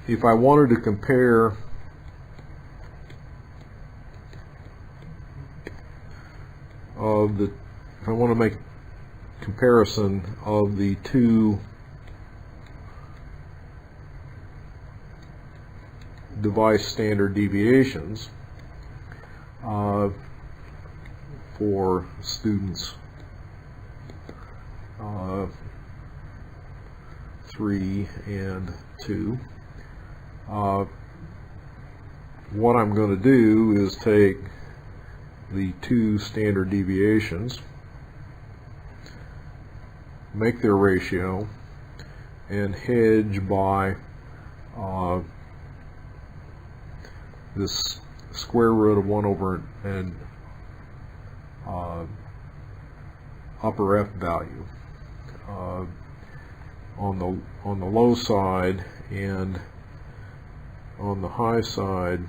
If I wanted to compare if I want to make a comparison of the two device standard deviations for students 3 and 2, what I'm going to do is take the two standard deviations, make their ratio, and hedge by this square root of 1 over an upper F value on the low side, and on the high side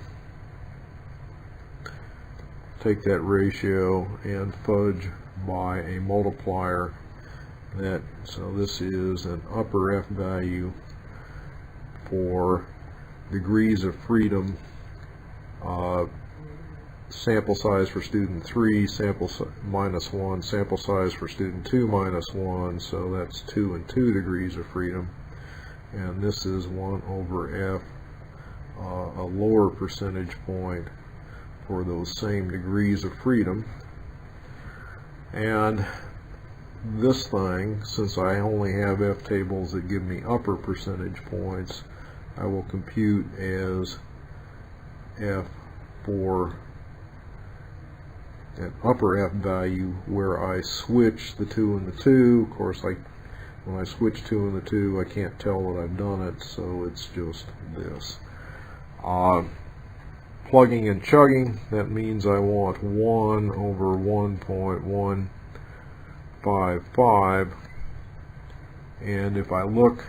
take that ratio and fudge by a multiplier. So this is an upper F value for degrees of freedom, sample size for student 3, minus 1, sample size for student 2 minus 1, so that's 2 and 2 degrees of freedom. And this is 1 over F, a lower percentage point for those same degrees of freedom. And this thing, since I only have F tables that give me upper percentage points, I will compute as F for an upper F value where I switch the 2 and the 2. Of course, when I switch 2 and the 2, I can't tell that I've done it, so it's just this. Plugging and chugging, that means I want 1 over 1.155, and if I look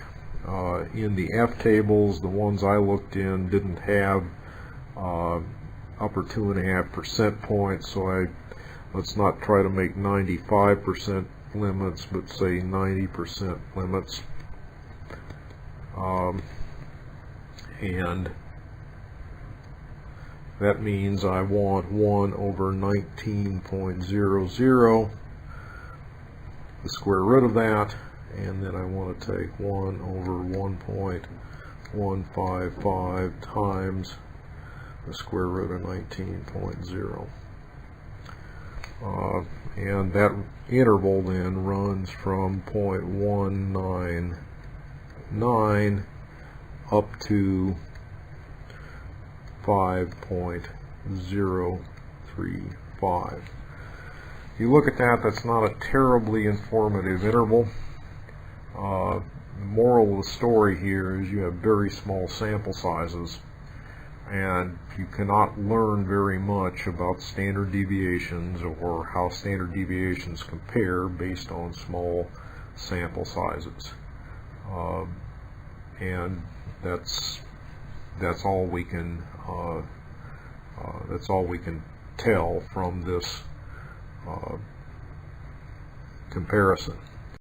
in the F tables, the ones I looked in didn't have upper 2.5% points, so let's not try to make 95% limits, but say 90% limits. And that means I want 1 over 19.00, the square root of that, and then I want to take 1 over 1.155 times the square root of 19.0. And that interval then runs from 0.199 up to 5.035. If you look at that, that's not a terribly informative interval. The moral of the story here is you have very small sample sizes, and you cannot learn very much about standard deviations or how standard deviations compare based on small sample sizes. And that's all we can tell from this comparison.